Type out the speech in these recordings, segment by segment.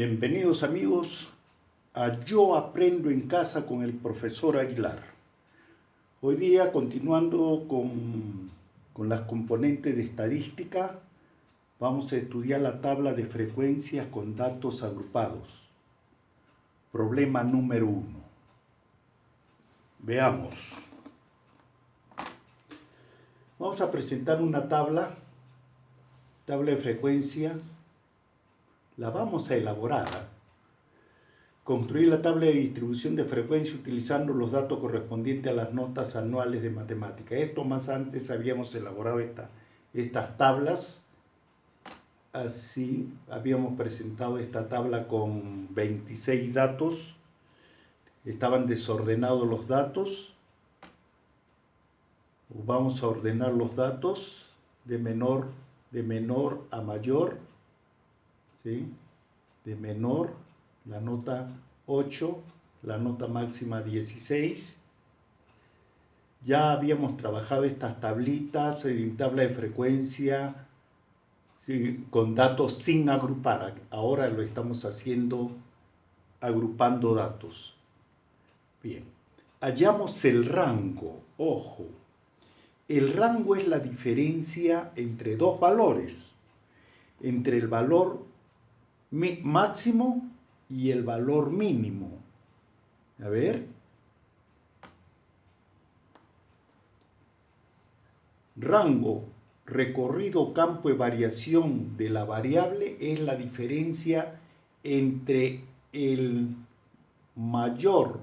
Bienvenidos amigos a Yo Aprendo en Casa con el profesor Aguilar. Hoy día continuando con las componentes de estadística, vamos a estudiar la tabla de frecuencias con datos agrupados. Problema número 1. Veamos. Vamos a presentar una tabla de frecuencia. La vamos a elaborar. Construir la tabla de distribución de frecuencia utilizando los datos correspondientes a las notas anuales de matemática. Esto más antes habíamos elaborado estas tablas. Así habíamos presentado esta tabla con 26 datos. Estaban desordenados los datos. Vamos a ordenar los datos de menor a mayor. ¿Sí? De menor, la nota 8, la nota máxima 16. Ya habíamos trabajado estas tablitas en tabla de frecuencia, sí, con datos sin agrupar. Ahora lo estamos haciendo agrupando datos. Bien, hallamos el rango. Ojo, el rango es la diferencia entre dos valores, entre el valor máximo y el valor mínimo. A ver. Rango, recorrido, campo de variación de la variable es la diferencia entre el mayor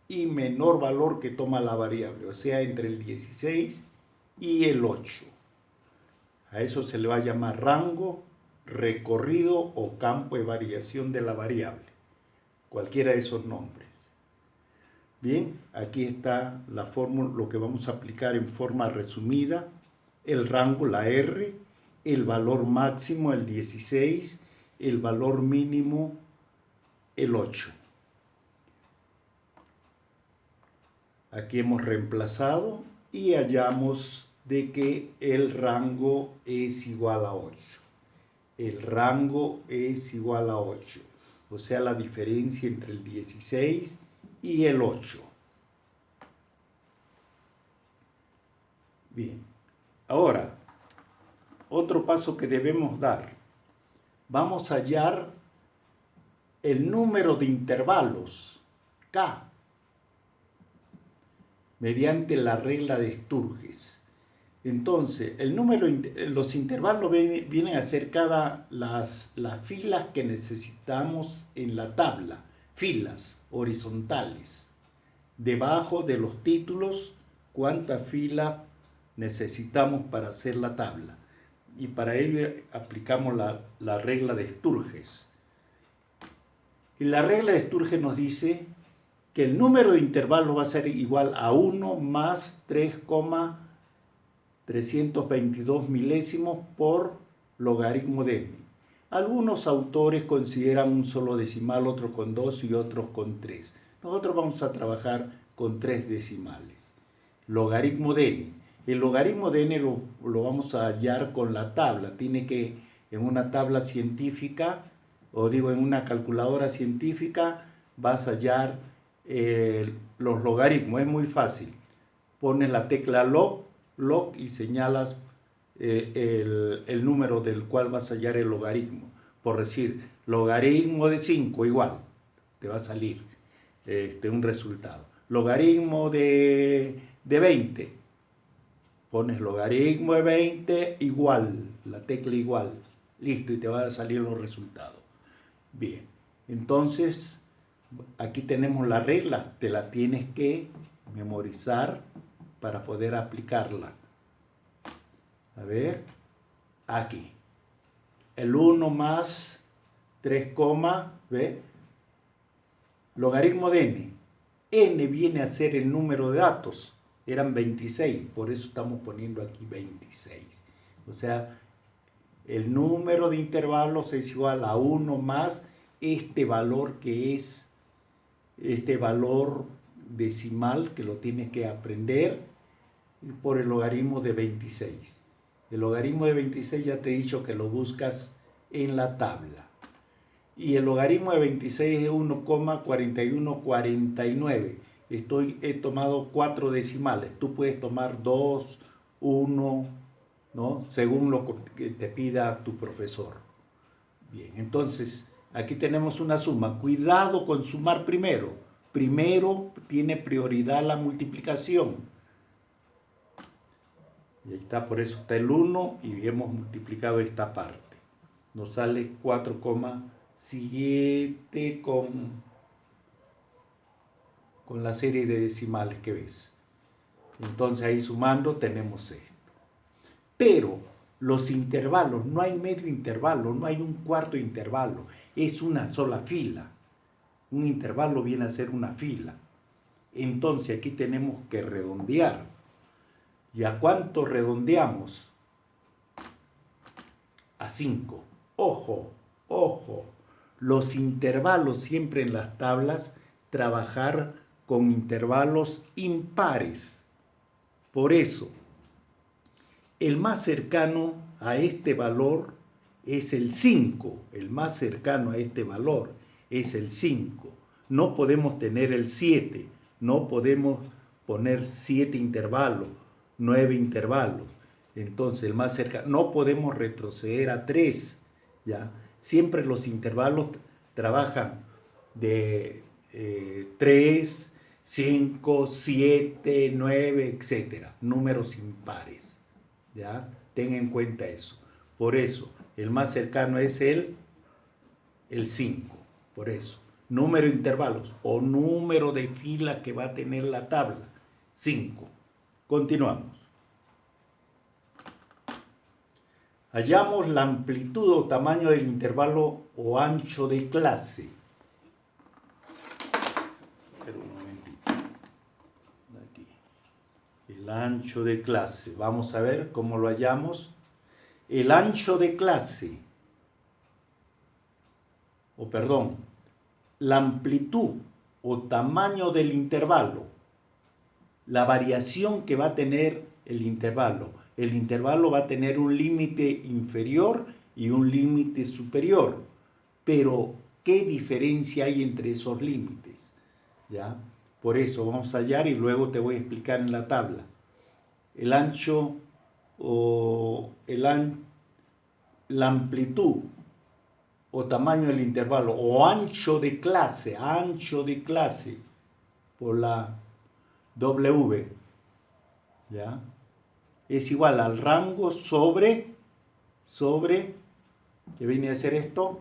y menor valor que toma la variable, o sea, entre el 16 y el 8. A eso se le va a llamar rango, recorrido o campo de variación de la variable, cualquiera de esos nombres. Bien, aquí está la fórmula, lo que vamos a aplicar en forma resumida: el rango, la R, el valor máximo, el 16, el valor mínimo, el 8. Aquí hemos reemplazado y hallamos de que el rango es igual a 8. El rango es igual a 8, o sea, la diferencia entre el 16 y el 8. Bien, ahora, otro paso que debemos dar. Vamos a hallar el número de intervalos, K, mediante la regla de Sturges. Entonces, los intervalos vienen a ser las filas que necesitamos en la tabla, filas horizontales. Debajo de los títulos, cuántas filas necesitamos para hacer la tabla. Y para ello aplicamos la regla de Sturges. Y la regla de Sturges nos dice que el número de intervalos va a ser igual a 1 más 3,322 milésimos por logaritmo de n. Algunos autores consideran un solo decimal, otros con 2 y otros con 3. Nosotros vamos a trabajar con 3 decimales. Logaritmo de n. El logaritmo de n lo vamos a hallar con la tabla. Tiene que, en una tabla científica, o digo en una calculadora científica, vas a hallar los logaritmos. Es muy fácil. Pones la tecla log y señalas el número del cual vas a hallar el logaritmo. Por decir, logaritmo de 5 igual, te va a salir un resultado. Logaritmo de 20, pones logaritmo de 20 igual, la tecla igual, listo, y te van a salir los resultados. Bien, entonces aquí tenemos la regla, te la tienes que memorizar para poder aplicarla. A ver, aquí. El 1 más 3, ¿ve? Logaritmo de n. N viene a ser el número de datos. Eran 26, por eso estamos poniendo aquí 26. O sea, el número de intervalos es igual a 1 más este valor que es este valor decimal, que lo tienes que aprender, por el logaritmo de 26. El logaritmo de 26 ya te he dicho que lo buscas en la tabla. y el logaritmo de 26 es 1,4149. He tomado 4 decimales. Tú puedes tomar 2, 1, ¿no? Según lo que te pida tu profesor. Bien, entonces aquí tenemos una suma. Cuidado con sumar primero. Primero tiene prioridad la multiplicación. Y ahí está, por eso está el 1 y hemos multiplicado esta parte. Nos sale 4,7 con la serie de decimales que ves. Entonces ahí sumando tenemos esto. Pero los intervalos, no hay medio intervalo, no hay un cuarto intervalo, es una sola fila. Un intervalo viene a ser una fila. Entonces aquí tenemos que redondear. ¿Y a cuánto redondeamos? A 5. Ojo, ojo. Los intervalos siempre en las tablas, trabajar con intervalos impares. Por eso, el más cercano a este valor es el 5. El más cercano a este valor es el 5. No podemos tener el 7. No podemos poner 7 intervalos, 9 intervalos. Entonces, el más cercano, no podemos retroceder a 3. ¿Ya? Siempre los intervalos trabajan de 3, 5, 7, 9, etc. Números impares. ¿Ya? Ten en cuenta eso. Por eso, el más cercano es el 5. Por eso, número de intervalos o número de fila que va a tener la tabla. 5. Continuamos. Hallamos la amplitud o tamaño del intervalo o ancho de clase. Espera un momentito. Aquí. El ancho de clase. Vamos a ver cómo lo hallamos. El ancho de clase, la amplitud o tamaño del intervalo, la variación que va a tener el intervalo. El intervalo va a tener un límite inferior y un límite superior. Pero, ¿qué diferencia hay entre esos límites? ¿Ya? Por eso vamos a hallar y luego te voy a explicar en la tabla. El ancho o la amplitud o tamaño del intervalo o ancho de clase por la W, ¿ya? Es igual al rango sobre, ¿qué viene a ser esto?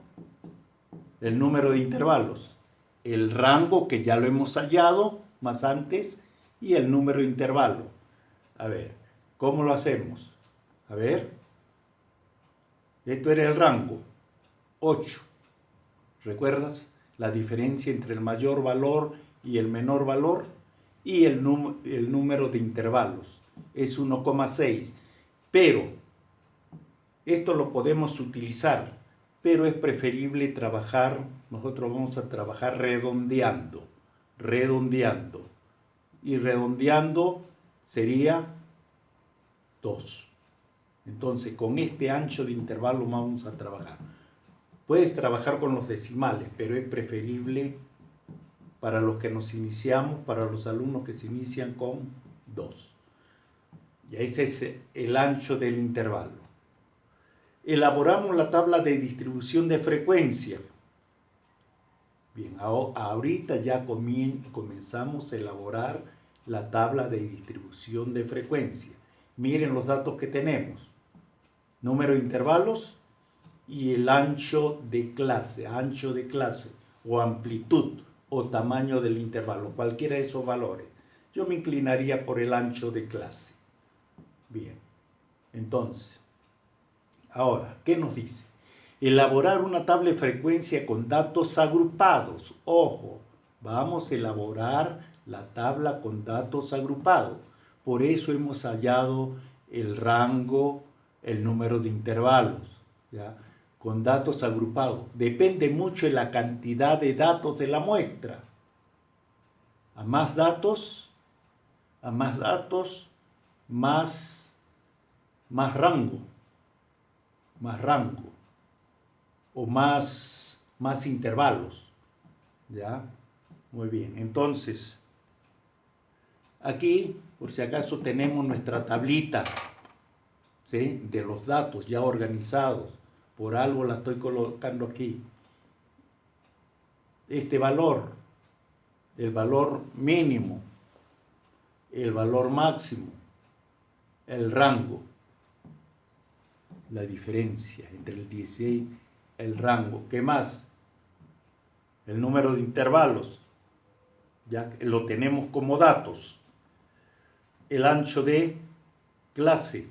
El número de intervalos. El rango, que ya lo hemos hallado más antes, y el número de intervalo. A ver, ¿cómo lo hacemos? A ver, esto era el rango, 8. ¿Recuerdas la diferencia entre el mayor valor y el menor valor? Y el número de intervalos es 1,6. Pero esto lo podemos utilizar, pero es preferible trabajar, nosotros vamos a trabajar redondeando. Y redondeando sería 2. Entonces, con este ancho de intervalo vamos a trabajar. Puedes trabajar con los decimales, pero es preferible para los que nos iniciamos, para los alumnos que se inician con 2. Y ese es el ancho del intervalo. Elaboramos la tabla de distribución de frecuencia. Bien, ahorita ya comenzamos a elaborar la tabla de distribución de frecuencia. Miren los datos que tenemos. Número de intervalos y el ancho de clase o amplitud o tamaño del intervalo, cualquiera de esos valores. Yo me inclinaría por el ancho de clase. Bien, entonces, ahora, ¿qué nos dice? Elaborar una tabla de frecuencia con datos agrupados. Ojo, vamos a elaborar la tabla con datos agrupados. Por eso hemos hallado el rango, el número de intervalos, ¿ya? Con datos agrupados. Depende mucho de la cantidad de datos de la muestra. A más datos, más rango o más más intervalos. ¿Ya? Muy bien. Entonces, aquí, por si acaso, tenemos nuestra tablita, ¿sí?, de los datos ya organizados. Por algo la estoy colocando aquí. Este valor, el valor mínimo, el valor máximo, el rango, la diferencia entre el 16 y el rango. ¿Qué más? El número de intervalos, ya lo tenemos como datos. El ancho de clase.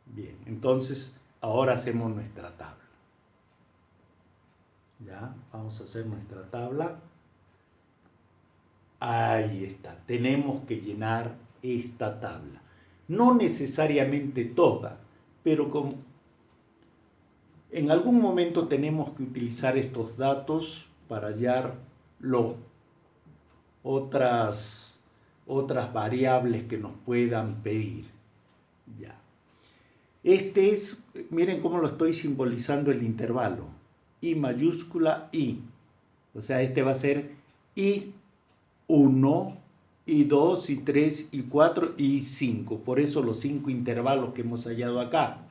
Bien, entonces ahora hacemos nuestra tabla. Ya, vamos a hacer nuestra tabla. Ahí está, tenemos que llenar esta tabla. No necesariamente toda, pero como en algún momento tenemos que utilizar estos datos para hallar otras variables que nos puedan pedir. Ya. Este es, miren cómo lo estoy simbolizando el intervalo. I mayúscula I. O sea, este va a ser I1, I2, I3, I4 y I5. Por eso los 5 intervalos que hemos hallado acá.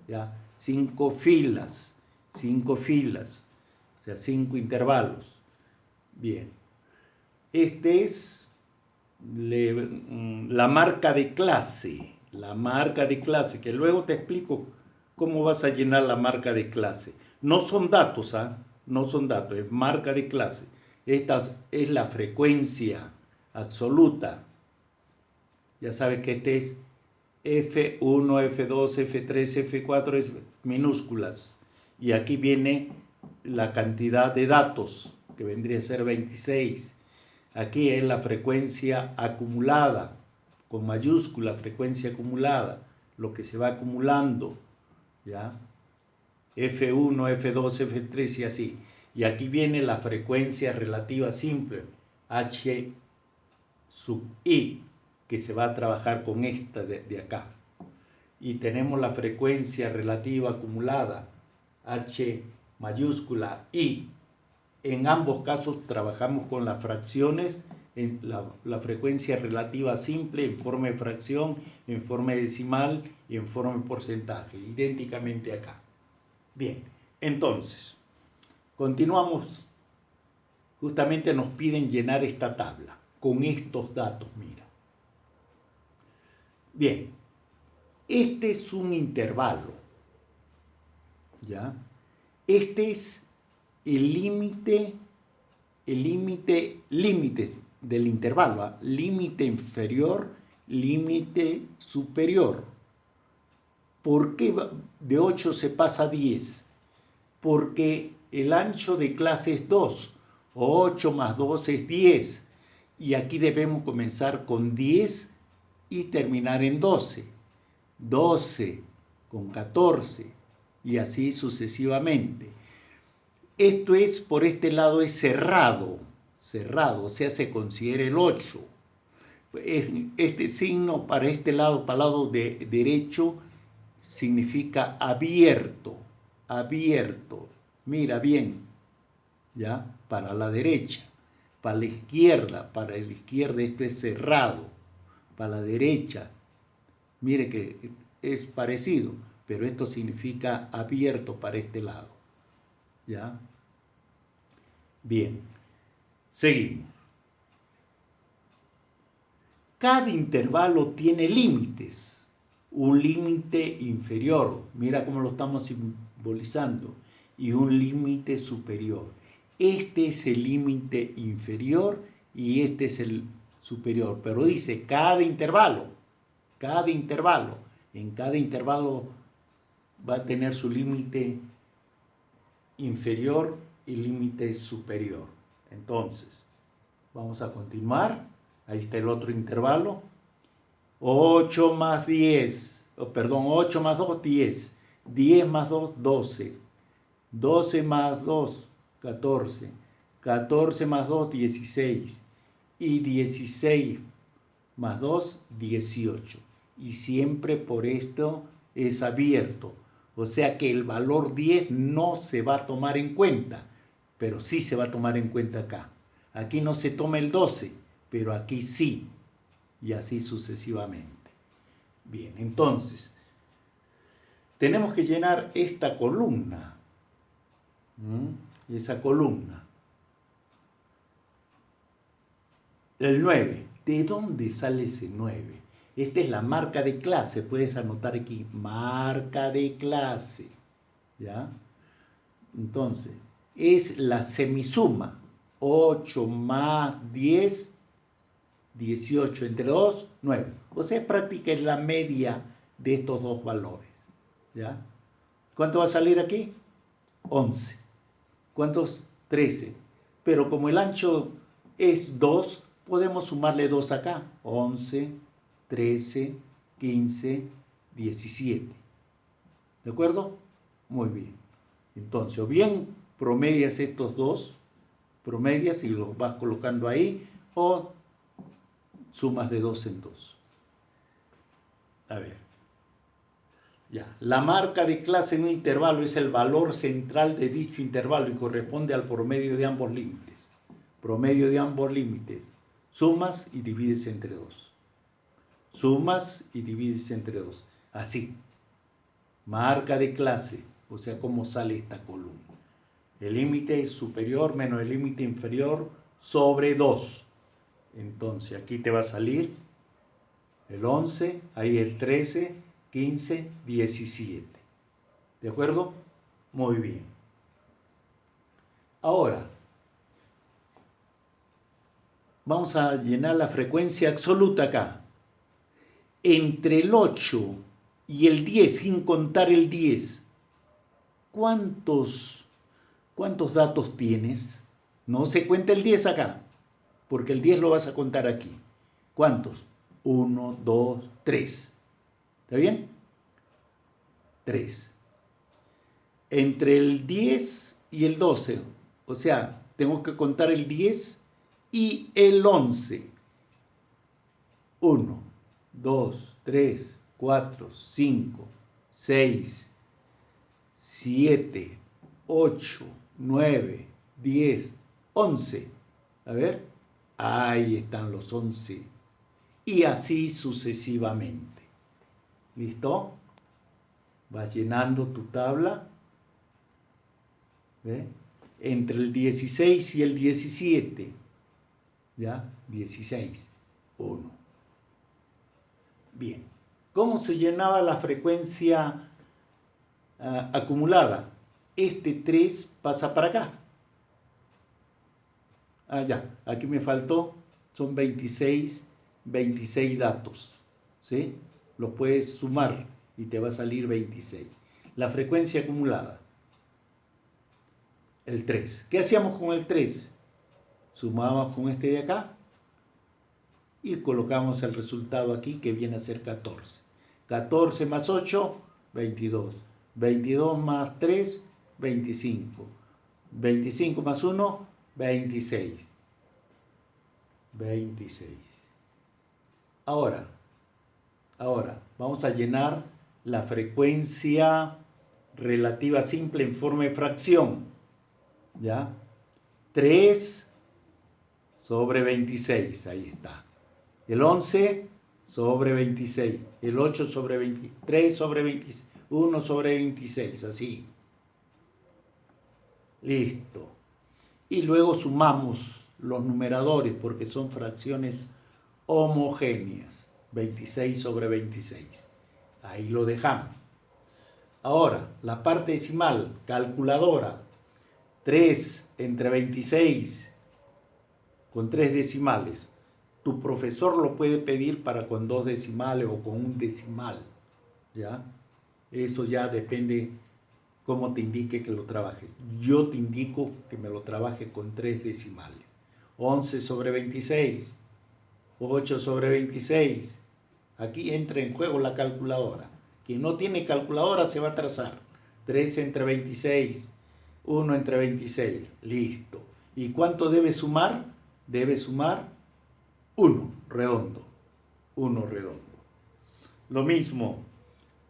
¿Ya? 5 filas. O sea, 5 intervalos. Bien. Este es la marca de clase. La marca de clase, que luego te explico cómo vas a llenar la marca de clase. No son datos, no son datos, es marca de clase. Esta es la frecuencia absoluta. Ya sabes que este es F1, F2, F3, F4, es minúsculas. Y aquí viene la cantidad de datos, que vendría a ser 26. Aquí es la frecuencia acumulada, con mayúscula, frecuencia acumulada, lo que se va acumulando, ¿ya? F1, F2, F3 y así. Y aquí viene la frecuencia relativa simple, H sub I, que se va a trabajar con esta de acá. Y tenemos la frecuencia relativa acumulada, H mayúscula I. En ambos casos trabajamos con las fracciones, en la frecuencia relativa simple en forma de fracción, en forma decimal y en forma de porcentaje, idénticamente acá. Bien, entonces, continuamos. Justamente nos piden llenar esta tabla con estos datos, mira. Bien, este es un intervalo, ¿ya? Este es el límite del intervalo, límite inferior, límite superior. ¿Por qué de 8 se pasa a 10? Porque el ancho de clase es 2, 8 más 2 es 10, y aquí debemos comenzar con 10 y terminar en 12, 12 con 14, y así sucesivamente. Esto es, por este lado es cerrado, o sea, se considera el 8. Este signo para este lado, para el lado derecho, significa abierto, abierto. Mira bien, ¿ya? Para la derecha, para la izquierda esto es cerrado, para la derecha, mire que es parecido, pero esto significa abierto para este lado, ¿ya? Bien, seguimos. Cada intervalo tiene límites. Un límite inferior, mira cómo lo estamos simbolizando, y un límite superior. Este es el límite inferior y este es el superior. Pero dice cada intervalo. En cada intervalo va a tener su límite inferior y límite superior. Entonces, vamos a continuar. Ahí está el otro intervalo. 8 más 10, 8 más 2, 10. 10 más 2, 12. 12 más 2, 14. 14 más 2, 16. Y 16 más 2, 18. Y siempre por esto es abierto. O sea que el valor 10 no se va a tomar en cuenta, pero sí se va a tomar en cuenta acá. Aquí no se toma el 12, pero aquí sí, y así sucesivamente. Bien, entonces, tenemos que llenar esta columna. Esa columna. El 9. ¿De dónde sale ese 9? Esta es la marca de clase. Puedes anotar aquí, marca de clase. ¿Ya? Entonces, es la semisuma. 8 más 10, 18 entre 2, 9. O sea, práctica es la media de estos dos valores. ¿Ya? ¿Cuánto va a salir aquí? 11. ¿Cuántos? 13. Pero como el ancho es 2, podemos sumarle 2 acá. 11, 13, 15, 17. ¿De acuerdo? Muy bien. Entonces, o bien promedias estos dos, promedias y los vas colocando ahí, o sumas de 2 en 2. A ver. Ya. La marca de clase en un intervalo es el valor central de dicho intervalo y corresponde al promedio de ambos límites. Promedio de ambos límites. Sumas y divides entre 2. Sumas y divides entre 2. Así. Marca de clase. O sea, cómo sale esta columna. El límite superior menos el límite inferior sobre 2. Entonces, aquí te va a salir el 11, ahí el 13, 15, 17. ¿De acuerdo? Muy bien. Ahora, vamos a llenar la frecuencia absoluta acá. Entre el 8 y el 10, sin contar el 10, ¿cuántos datos tienes? No se cuenta el 10 acá, porque el 10 lo vas a contar aquí. ¿Cuántos? 1, 2, 3. ¿Está bien? 3. Entre el 10 y el 12, o sea, tengo que contar el 10 y el 11. 1, 2, 3, 4, 5, 6, 7, 8, 9, 10, 11. A ver, ahí están los 11. Y así sucesivamente. ¿Listo? Vas llenando tu tabla. ¿Ve? Entre el 16 y el 17. ¿Ya? 16. 1. Bien. ¿Cómo se llenaba la frecuencia acumulada? Este 3 pasa para acá. Ya. Aquí me faltó. Son 26 datos. ¿Sí? Los puedes sumar y te va a salir 26. La frecuencia acumulada. El 3. ¿Qué hacíamos con el 3? Sumábamos con este de acá y colocamos el resultado aquí que viene a ser 14. 14 más 8, 22. 22 más 3, 25. 25 más 1, 26. 26. Ahora, vamos a llenar la frecuencia relativa simple en forma de fracción. ¿Ya? 3 sobre 26, ahí está. El 11 sobre 26, el 8 sobre 23 sobre 26, 1 sobre 26, así. Listo. Y luego sumamos los numeradores porque son fracciones homogéneas. 26 sobre 26. Ahí lo dejamos. Ahora, la parte decimal, calculadora. 3 entre 26 con 3 decimales. Tu profesor lo puede pedir para con 2 decimales o con un decimal. ¿Ya? Eso ya depende cómo te indique que lo trabajes. Yo te indico que me lo trabaje con 3 decimales. 11 sobre 26. 8 sobre 26. Aquí entra en juego la calculadora. Quien no tiene calculadora se va a trazar. 3 entre 26. 1 entre 26. Listo. ¿Y cuánto debe sumar? Debe sumar 1 redondo. 1 redondo. Lo mismo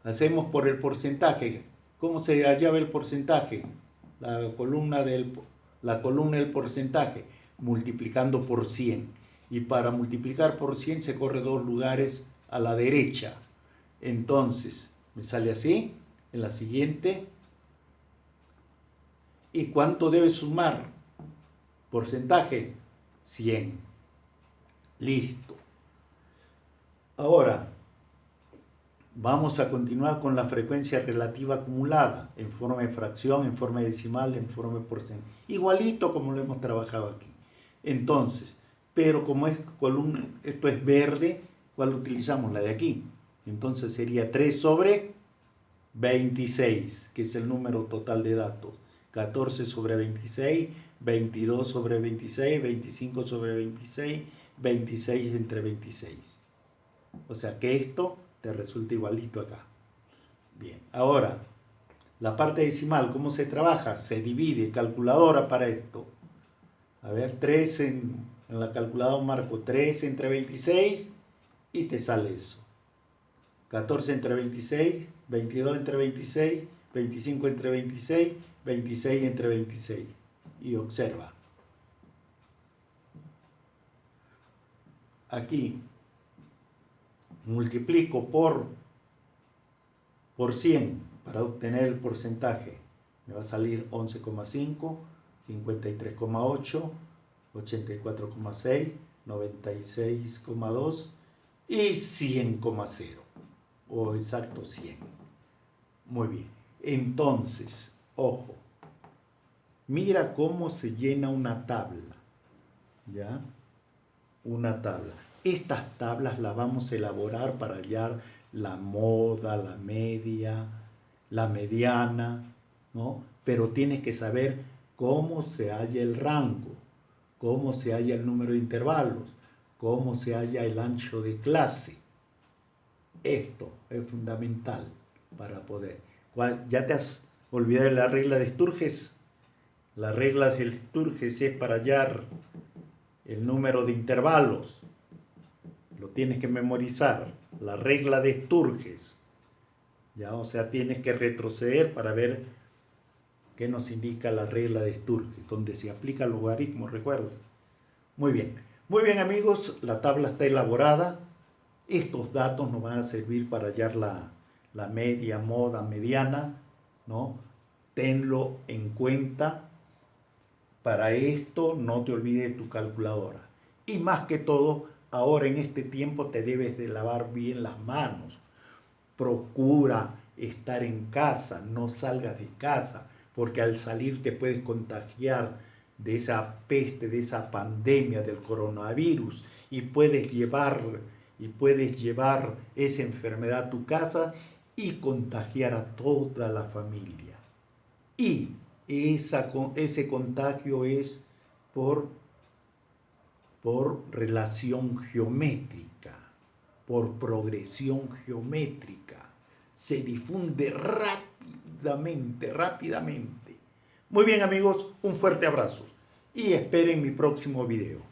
hacemos por el porcentaje. ¿Cómo se hallaba el porcentaje? La columna del porcentaje, multiplicando por 100. Y para multiplicar por 100 se corre 2 lugares a la derecha. Entonces, me sale así, en la siguiente. ¿Y cuánto debe sumar? Porcentaje, 100. Listo. Ahora, vamos a continuar con la frecuencia relativa acumulada, en forma de fracción, en forma decimal, en forma de porcentaje. Igualito como lo hemos trabajado aquí. Entonces, pero como es columna, esto es verde, ¿cuál utilizamos? La de aquí. Entonces sería 3 sobre 26, que es el número total de datos. 14 sobre 26, 22 sobre 26, 25 sobre 26, 26 entre 26. O sea que esto te resulta igualito acá. Bien, ahora, la parte decimal, ¿cómo se trabaja? Se divide, calculadora para esto. A ver, 3 en la calculadora marco 3 entre 26 y te sale eso. 14 entre 26, 22 entre 26, 25 entre 26, 26 entre 26. Y observa. Aquí multiplico por 100 para obtener el porcentaje. Me va a salir 11,5, 53,8, 84,6, 96,2 y 100,0. O exacto 100. Muy bien. Entonces, ojo. Mira cómo se llena una tabla. ¿Ya? Una tabla. Estas tablas las vamos a elaborar para hallar la moda, la media, la mediana, ¿no? Pero tienes que saber cómo se halla el rango, cómo se halla el número de intervalos, cómo se halla el ancho de clase. Esto es fundamental para poder. ¿Ya te has olvidado de la regla de Sturges? La regla de Sturges es para hallar el número de intervalos. Lo tienes que memorizar. La regla de Sturges. ¿Ya? O sea, tienes que retroceder para ver qué nos indica la regla de Sturges, donde se aplica el logaritmo, ¿recuerdas? Muy bien. Muy bien, amigos, la tabla está elaborada. Estos datos nos van a servir para hallar la media, moda, mediana, ¿no? Tenlo en cuenta. Para esto no te olvides de tu calculadora. Y más que todo, ahora en este tiempo te debes de lavar bien las manos. Procura estar en casa, no salgas de casa, porque al salir te puedes contagiar de esa peste, de esa pandemia del coronavirus y puedes llevar esa enfermedad a tu casa y contagiar a toda la familia. Y ese contagio es por relación geométrica, por progresión geométrica. Se difunde rápidamente. Muy bien, amigos, un fuerte abrazo y esperen mi próximo video.